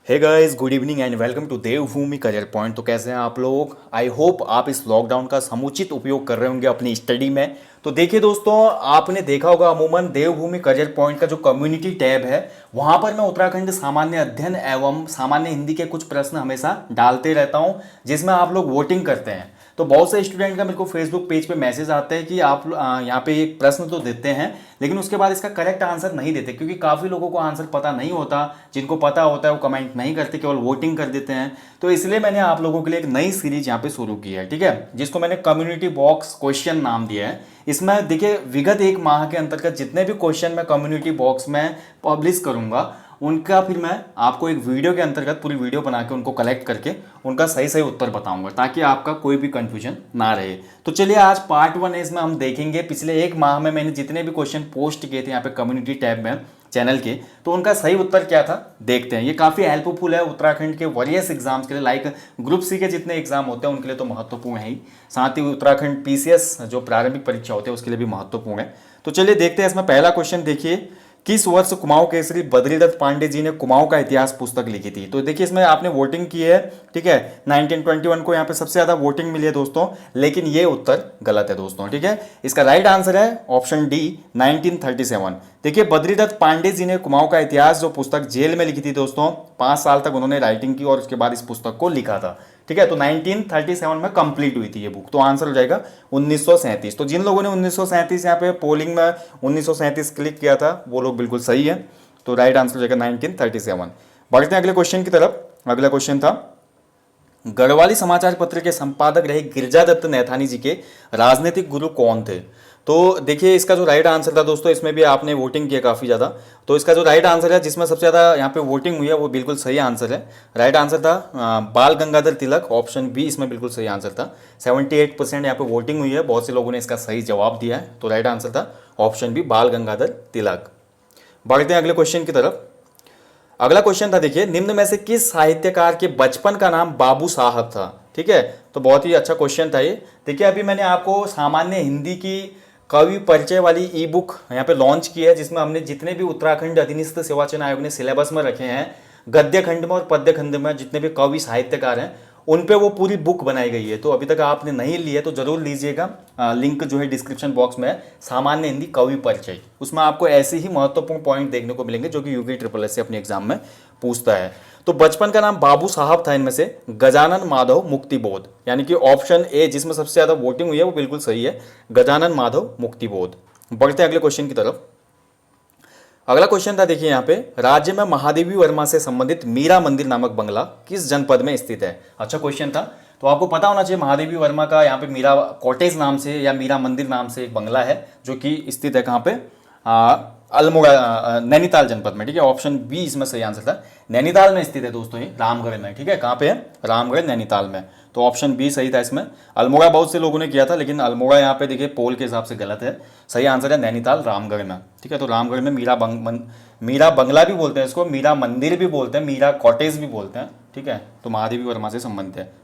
Hey guys, good evening and welcome to Devbhoomi career point. तो कैसे हैं आप लोग? आई होप आप इस लॉकडाउन का समुचित उपयोग कर रहे होंगे अपनी स्टडी में। तो देखिए दोस्तों, आपने देखा होगा अमूमन देवभूमि करियर पॉइंट का जो कम्युनिटी टैब है, वहां पर मैं उत्तराखंड सामान्य अध्ययन एवं सामान्य हिंदी के कुछ प्रश्न हमेशा डालते रहता हूं, जिसमें आप लोग वोटिंग करते हैं। तो बहुत से स्टूडेंट का मेरे को फेसबुक पेज पे मैसेज आते हैं कि आप यहाँ पे एक प्रश्न तो देते हैं, लेकिन उसके बाद इसका करेक्ट आंसर नहीं देते, क्योंकि काफ़ी लोगों को आंसर पता नहीं होता। जिनको पता होता है वो कमेंट नहीं करते, केवल वोटिंग कर देते हैं। तो इसलिए मैंने आप लोगों के लिए एक नई सीरीज यहाँ पे शुरू की है, ठीक है, जिसको मैंने कम्युनिटी बॉक्स क्वेश्चन नाम दिया है। इसमें देखिए, विगत एक माह के अंतर्गत जितने भी क्वेश्चन मैं कम्युनिटी बॉक्स में पब्लिश करूंगा, उनका फिर मैं आपको एक वीडियो के अंतर्गत पूरी वीडियो बना के उनको कलेक्ट करके उनका सही सही उत्तर बताऊंगा, ताकि आपका कोई भी कंफ्यूजन ना रहे। तो चलिए, आज पार्ट 1 है, इसमें हम देखेंगे पिछले एक माह में मैंने जितने भी क्वेश्चन पोस्ट किए थे यहाँ पे कम्युनिटी टैब में चैनल के, तो उनका सही उत्तर क्या था देखते हैं। ये काफ़ी हेल्पफुल है उत्तराखंड के वरियस एग्जाम्स के लिए, लाइक ग्रुप सी के जितने एग्जाम होते हैं उनके लिए तो महत्वपूर्ण है ही, साथ ही उत्तराखंड पीसीएस जो प्रारंभिक परीक्षा होते हैं उसके लिए भी महत्वपूर्ण है। तो चलिए देखते हैं। इसमें पहला क्वेश्चन देखिए, किस वर्ष कुमाऊं केसरी बद्रीदत्त पांडे जी ने कुमाऊं का इतिहास पुस्तक लिखी थी? तो देखिए, इसमें आपने वोटिंग की है, ठीक है। 1921 को यहाँ पे सबसे ज्यादा वोटिंग मिली है दोस्तों, लेकिन ये उत्तर गलत है दोस्तों, ठीक है। इसका राइट आंसर है ऑप्शन डी, 1937। देखिए, बद्रीदत्त पांडे जी ने कुमाऊं का इतिहास जो पुस्तक जेल में लिखी थी दोस्तों, 5 साल तक उन्होंने राइटिंग की और उसके बाद इस पुस्तक को लिखा था, ठीक है। तो 1937 में कंप्लीट हुई थी ये बुक। तो आंसर हो जाएगा 1937। तो जिन लोगों ने 1937 यहाँ पे पोलिंग में 1937 क्लिक किया था, वो लोग बिल्कुल सही है। तो राइट आंसर हो जाएगा 1937। बढ़ते हैं अगले क्वेश्चन की तरफ। अगला क्वेश्चन था, गढ़वाली समाचार पत्र के संपादक रहे गिरजादत्त नैथानी जी के राजनीतिक गुरु कौन थे? तो देखिए, इसका जो राइट आंसर था दोस्तों, इसमें भी आपने वोटिंग किया काफ़ी ज़्यादा। तो इसका जो राइट आंसर है, जिसमें सबसे ज़्यादा यहाँ पे वोटिंग हुई है, वो बिल्कुल सही आंसर है। राइट आंसर था बाल गंगाधर तिलक, ऑप्शन बी इसमें बिल्कुल सही आंसर था। 78% यहाँ पे वोटिंग हुई है, बहुत से लोगों ने इसका सही जवाब दिया है। तो राइट आंसर था ऑप्शन बी, बाल गंगाधर तिलक। बढ़ते हैं अगले क्वेश्चन की तरफ। अगला क्वेश्चन था, देखिए, निम्न में से किस साहित्यकार के बचपन का नाम बाबू साहब था? ठीक है, तो बहुत ही अच्छा क्वेश्चन था ये। देखिए, अभी मैंने आपको सामान्य हिंदी की कवि परिचय वाली ई बुक यहाँ पे लॉन्च की है, जिसमें हमने जितने भी उत्तराखंड अधीनस्थ सेवा चयन आयोग ने सिलेबस में रखे हैं, गद्य खंड में और पद्य खंड में जितने भी कवि साहित्यकार हैं, उन पे वो पूरी बुक बनाई गई है। तो अभी तक आपने नहीं ली है तो जरूर लीजिएगा। लिंक जो है डिस्क्रिप्शन बॉक्स में है, सामान्य हिंदी कवि परिचय। उसमें आपको ऐसे ही महत्वपूर्ण पॉइंट देखने को मिलेंगे जो कि यूपी ट्रिपल एस से अपने एग्जाम में पूछता है। तो बचपन का नाम बाबू साहब था इनमें से गजानन माधव मुक्तिबोध, यानी कि ऑप्शन ए जिसमें सबसे ज्यादा वोटिंग हुई है वो बिल्कुल सही है, गजानन माधव मुक्तिबोध। बढ़ते हैं अगले क्वेश्चन की तरफ। अगला क्वेश्चन था, देखिए, यहाँ पे राज्य में महादेवी वर्मा से संबंधित मीरा मंदिर नामक बंगला किस जनपद में स्थित है? अच्छा क्वेश्चन था। तो आपको पता होना चाहिए, महादेवी वर्मा का यहाँ पे मीरा कॉटेज नाम से या मीरा मंदिर नाम से एक बंगला है, जो कि स्थित है कहाँ पे? अल्मोड़ा, नैनीताल जनपद में, ठीक है। ऑप्शन बी इसमें सही आंसर था, नैनीताल में स्थित है दोस्तों, ये रामगढ़ में, ठीक है। कहाँ पे है? रामगढ़, नैनीताल में। तो ऑप्शन बी सही था इसमें। अल्मोड़ा बहुत से लोगों ने किया था, लेकिन अल्मोड़ा यहाँ पे देखिए पोल के हिसाब से गलत है। सही आंसर है नैनीताल, रामगढ़ में, ठीक है। तो रामगढ़ में मीरा बंगला भी बोलते हैं इसको, मीरा मंदिर भी बोलते हैं, मीरा कॉटेज भी बोलते हैं, ठीक है। तो महादेवी वर्मा से संबंधित है।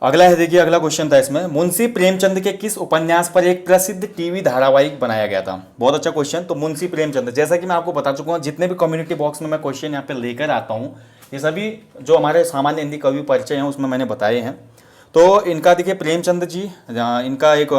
अगला है, देखिए, अगला क्वेश्चन था इसमें, मुंशी प्रेमचंद के किस उपन्यास पर एक प्रसिद्ध टीवी धारावाहिक बनाया गया था? बहुत अच्छा क्वेश्चन। तो मुंशी प्रेमचंद, जैसा कि मैं आपको बता चुका हूँ, जितने भी कम्युनिटी बॉक्स में मैं क्वेश्चन यहाँ पे लेकर आता हूँ, ये सभी जो हमारे सामान्य हिंदी कवि परिचय हैं उसमें मैंने बताए हैं। तो इनका देखिए, प्रेमचंद जी, इनका एक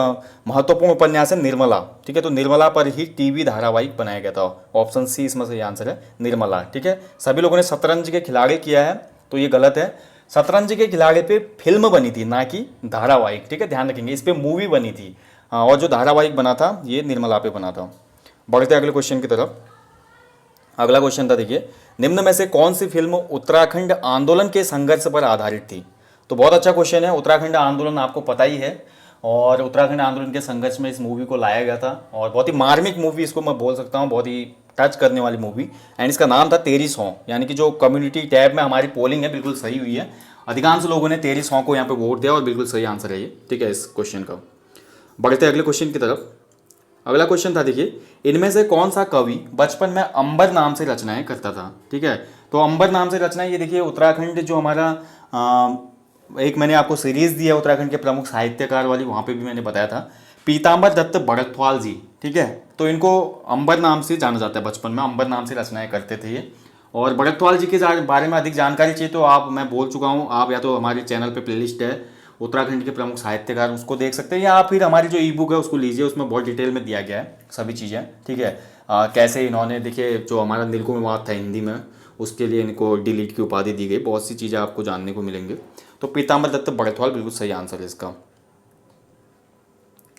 महत्वपूर्ण उपन्यास है निर्मला, ठीक है। तो निर्मला पर ही टीवी धारावाहिक बनाया गया था। ऑप्शन सी इसमें सही आंसर है, निर्मला, ठीक है। सभी लोगों ने शतरंज के खिलाड़ी किया है, तो ये गलत है। शतरंज के खिलाड़ी पे फिल्म बनी थी, ना कि धारावाहिक, ठीक है, ध्यान रखेंगे। इस पे मूवी बनी थी, और जो धारावाहिक बना था ये निर्मला पे बना था। बढ़ते अगले क्वेश्चन की तरफ। अगला क्वेश्चन था, देखिए, निम्न में से कौन सी फिल्म उत्तराखंड आंदोलन के संघर्ष पर आधारित थी? तो बहुत अच्छा क्वेश्चन है। उत्तराखंड आंदोलन आपको पता ही है, और उत्तराखंड आंदोलन के संघर्ष में इस मूवी को लाया गया था, और बहुत ही मार्मिक मूवी इसको मैं बोल सकता हूँ, बहुत ही टच करने वाली मूवी। एंड इसका नाम था तेरी सौ, यानी कि जो कम्युनिटी टैब में हमारी पोलिंग है बिल्कुल सही हुई है। अधिकांश लोगों ने तेरी सौ को यहाँ पे वोट दिया और बिल्कुल सही आंसर है ये, ठीक है, इस क्वेश्चन का। बढ़ते अगले क्वेश्चन की तरफ। अगला क्वेश्चन था, देखिए, इनमें से कौन सा कवि बचपन में अंबर नाम से रचनाएं करता था? ठीक है, तो अंबर नाम से रचनाएं, ये देखिए, उत्तराखंड जो हमारा एक मैंने आपको सीरीज दी है उत्तराखंड के प्रमुख साहित्यकार वाली, वहाँ पे भी मैंने बताया था, पीताम्बर दत्त बड़कथवाल जी, ठीक है। तो इनको अंबर नाम से जाना जाता है, बचपन में अंबर नाम से रचनाएं करते थे ये। और भरतवाल जी के बारे में अधिक जानकारी चाहिए तो आप, मैं बोल चुका हूँ, आप या तो हमारे चैनल पे प्लेलिस्ट है उत्तराखंड के प्रमुख साहित्यकार, उसको देख सकते हैं, या आप फिर हमारी जो ई बुक है उसको लीजिए, उसमें बहुत डिटेल में दिया गया है सभी चीज़ें। ठीक है, कैसे इन्होंने, देखिए जो हमारा नीलकुमार विवाद था हिंदी में, उसके लिए इनको डिलीट की उपाधि दी गई, बहुत सी चीज़ें आपको जानने को मिलेंगे। तो पीताम्बर दत्त भरतवाल बिल्कुल सही आंसर है इसका।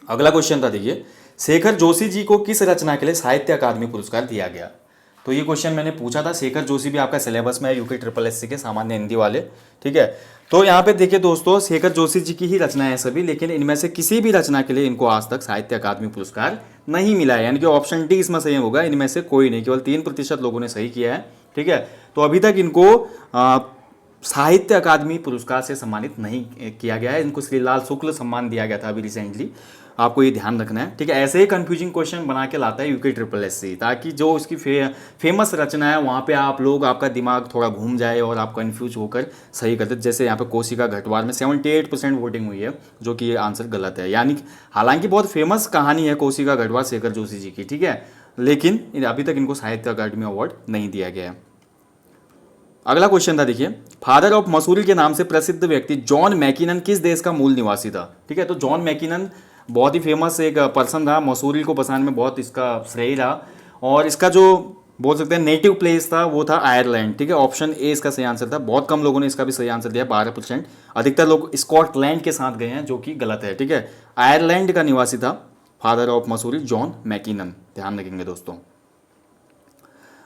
अगला क्वेश्चन था, देखिए शेखर जोशी जी को किस रचना के लिए साहित्य अकादमी पुरस्कार दिया गया? तो ये क्वेश्चन मैंने पूछा था, शेखर जोशी भी आपका सिलेबस में है यूके ट्रिपल एस सी के सामान्य हिंदी वाले। ठीक है, तो यहाँ पे देखिए दोस्तों, शेखर जोशी जी की ही रचना है सभी, लेकिन इनमें से किसी भी रचना के लिए इनको आज तक साहित्य अकादमी पुरस्कार नहीं मिला है, यानी कि ऑप्शन डी इसमें सही होगा, इनमें से कोई नहीं, केवल 3% लोगों ने सही किया है। ठीक है, तो अभी तक इनको साहित्य अकादमी पुरस्कार से सम्मानित नहीं किया गया है, इनको श्रीलाल शुक्ल सम्मान दिया गया था अभी रिसेंटली, आपको ये ध्यान रखना है। ठीक है, ऐसे ही कंफ्यूजिंग क्वेश्चन बना के लाता है यूके ट्रिपल एस सी, ताकि जो उसकी फेमस रचना है वहाँ पे आप लोग, आपका दिमाग थोड़ा घूम जाए और आप कंफ्यूज होकर सही करते। जैसे यहाँ पे कोशिका गढ़वाल में 78% वोटिंग हुई है, जो कि ये आंसर गलत है। यानी हालांकि बहुत फेमस कहानी है कोशिका गढ़वाल शेखर जोशी जी की, ठीक है, लेकिन अभी तक इनको साहित्य अकादमी अवार्ड नहीं दिया गया है। अगला क्वेश्चन था, देखिए फादर ऑफ मसूरी के नाम से प्रसिद्ध व्यक्ति जॉन मैकिनन किस देश का मूल निवासी था? ठीक है, तो जॉन मैकिनन बहुत ही फेमस एक पर्सन था, मसूरी को बसाने में बहुत इसका श्रेय रहा, और इसका जो बोल सकते हैं नेटिव प्लेस था वो था आयरलैंड। ठीक है, ऑप्शन ए इसका सही आंसर था। बहुत कम लोगों ने इसका भी सही आंसर दिया, 12%, अधिकतर लोग स्कॉटलैंड के साथ गए हैं, जो कि गलत है। ठीक है, आयरलैंड का निवासी था father of Mussoorie John Mackinnon, ध्यान रखेंगे दोस्तों।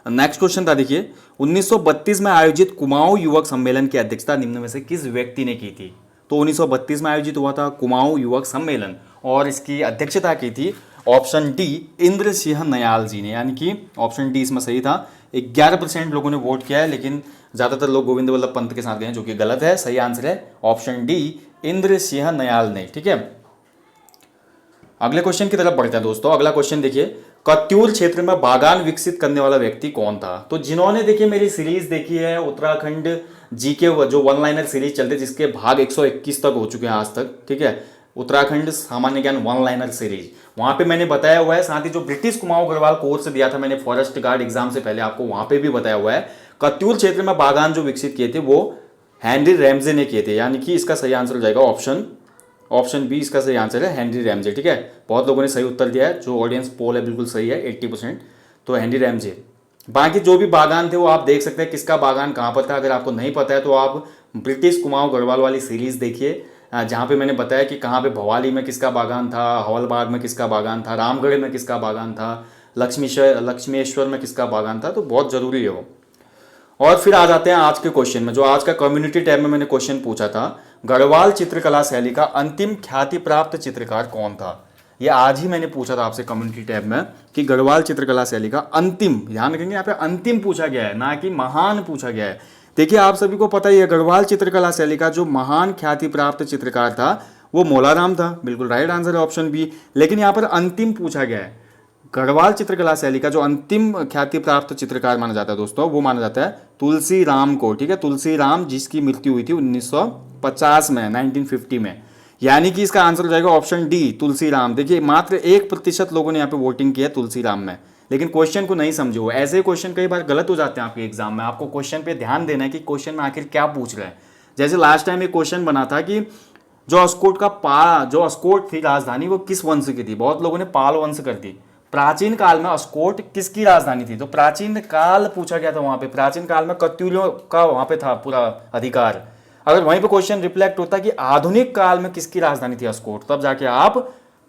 नेक्स्ट क्वेश्चन था, देखिए 1932 में आयोजित कुमाऊं युवक सम्मेलन की अध्यक्षता निम्न में से किस व्यक्ति ने की थी? तो 1932 में आयोजित हुआ था कुमाऊं युवक सम्मेलन, और इसकी अध्यक्षता की थी ऑप्शन डी इंद्र सिंह नयाल जी ने, यानी कि ऑप्शन डी इसमें सही था। 11% लोगों ने वोट किया है, लेकिन ज़्यादातर लोग गोविंद वल्लभ पंत के साथ गए हैं, जो कि गलत है। सही आंसर है ऑप्शन डी इंद्र सिंह नयाल ने। ठीक है, अगले क्वेश्चन की तरफ बढ़ते हैं दोस्तों। अगला क्वेश्चन देखिए, कत्यूर क्षेत्र में बागान विकसित करने वाला व्यक्ति कौन था? तो जिन्होंने देखिए मेरी सीरीज देखी है उत्तराखंड जी के, जो वन लाइनर सीरीज चलते, जिसके भाग 121 तक हो चुके हैं आज तक। ठीक है, उत्तराखंड सामान्य ज्ञान वन लाइनर सीरीज, वहां पे मैंने बताया हुआ है। साथ ही जो ब्रिटिश कुमाऊं गढ़वाल कोर्स दिया था मैंने फॉरेस्ट गार्ड एग्जाम से पहले, आपको वहां पे भी बताया हुआ है। कत्यूर क्षेत्र में बागान जो विकसित किए थे वो हेनरी रैमजे ने किए थे, यानी कि इसका सही आंसर हो जाएगा ऑप्शन बी इसका सही आंसर है, हेनरी रैमजे। ठीक है, बहुत लोगों ने सही उत्तर दिया है, जो ऑडियंस पोल है बिल्कुल सही है 80%, तो हेनरी रैमजे। बाकी जो भी बागान थे वो आप देख सकते हैं किसका बागान कहाँ पर था। अगर आपको नहीं पता है तो आप ब्रिटिश कुमाऊं गढ़वाल वाली सीरीज देखिए, जहाँ पे मैंने बताया कि कहाँ पे भवाली में किसका बागान था, हवलबाग में किसका बागान था, रामगढ़ में किसका बागान था, लक्ष्मेश्वर में किसका बागान था, तो बहुत ज़रूरी है वो। और फिर आ जाते हैं आज के क्वेश्चन में, जो आज का कम्युनिटी टैब में मैंने क्वेश्चन पूछा था, गढ़वाल चित्रकला शैली का अंतिम ख्याति प्राप्त चित्रकार कौन था? ये आज ही मैंने पूछा था आपसे कम्युनिटी टैब में कि गढ़वाल चित्रकला शैली का अंतिम, ध्यान रखेंगे यहाँ पे अंतिम पूछा गया है, ना कि महान पूछा गया है। देखिए आप सभी को पता ही है, गढ़वाल चित्रकला शैली का जो महान ख्याति प्राप्त चित्रकार था वो मोलाराम था, बिल्कुल राइट आंसर है ऑप्शन बी। लेकिन यहाँ पर अंतिम पूछा गया है, गढ़वाल चित्रकला शैली का जो अंतिम ख्याति प्राप्त चित्रकार माना जाता है दोस्तों, वो माना जाता है तुलसी राम को। ठीक है, तुलसी राम, जिसकी मृत्यु हुई थी 1950 में, 1950 में, यानी कि इसका आंसर हो जाएगा ऑप्शन डी तुलसी राम। देखिए मात्र 1% लोगों ने यहाँ पे वोटिंग किया तुलसी राम में, लेकिन क्वेश्चन को नहीं समझे हो। ऐसे क्वेश्चन कई बार गलत हो जाते हैं आपके एग्जाम में, आपको क्वेश्चन पे ध्यान देना है कि क्वेश्चन में आखिर क्या पूछ रहे हैं। जैसे लास्ट टाइम एक क्वेश्चन बना था कि जो अस्कोट थी राजधानी, वो किस वंश की थी? बहुत लोगों ने पाल वंश कर दी। प्राचीन काल में अस्कोट किसकी राजधानी थी? तो प्राचीन काल पूछा गया था वहां पे, प्राचीन काल में कत्यूरियों का वहां पे था पूरा अधिकार। अगर वहीं पे क्वेश्चन रिफ्लेक्ट होता कि आधुनिक काल में किसकी राजधानी थी अस्कोट, तब जाके आप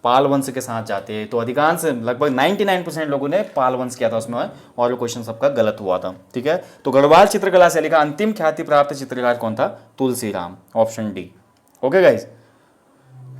पाल वंश के साथ जाते। तो अधिकांश लगभग 99% लोगों ने पाल वंश किया था उसमें, और वो क्वेश्चन सबका गलत हुआ था। ठीक है, तो गढ़वाल चित्रकला शैली का अंतिम ख्याति प्राप्त चित्रकार कौन था? Tulsi Ram, option D. Okay guys,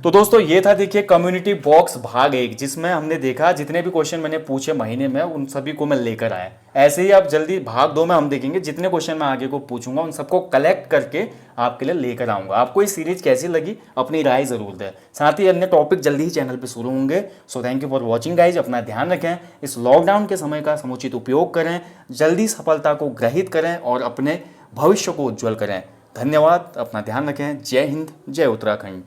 तो दोस्तों ये था देखिए कम्युनिटी बॉक्स भाग 1, जिसमें हमने देखा जितने भी क्वेश्चन मैंने पूछे महीने में उन सभी को मैं लेकर आया। ऐसे ही अब जल्दी भाग 2 में हम देखेंगे, जितने क्वेश्चन मैं आगे को पूछूंगा उन सबको कलेक्ट करके आपके लिए लेकर आऊंगा। आपको ये सीरीज कैसी लगी अपनी राय जरूर दें। साथ ही अन्य टॉपिक जल्दी ही चैनल पर शुरू होंगे। So thank you for watching guys, अपना ध्यान रखें, इस लॉकडाउन के समय का समुचित उपयोग करें, जल्दी सफलता को ग्रहित करें और अपने भविष्य को उज्ज्वल करें। धन्यवाद, अपना ध्यान रखें। जय हिंद, जय उत्तराखंड।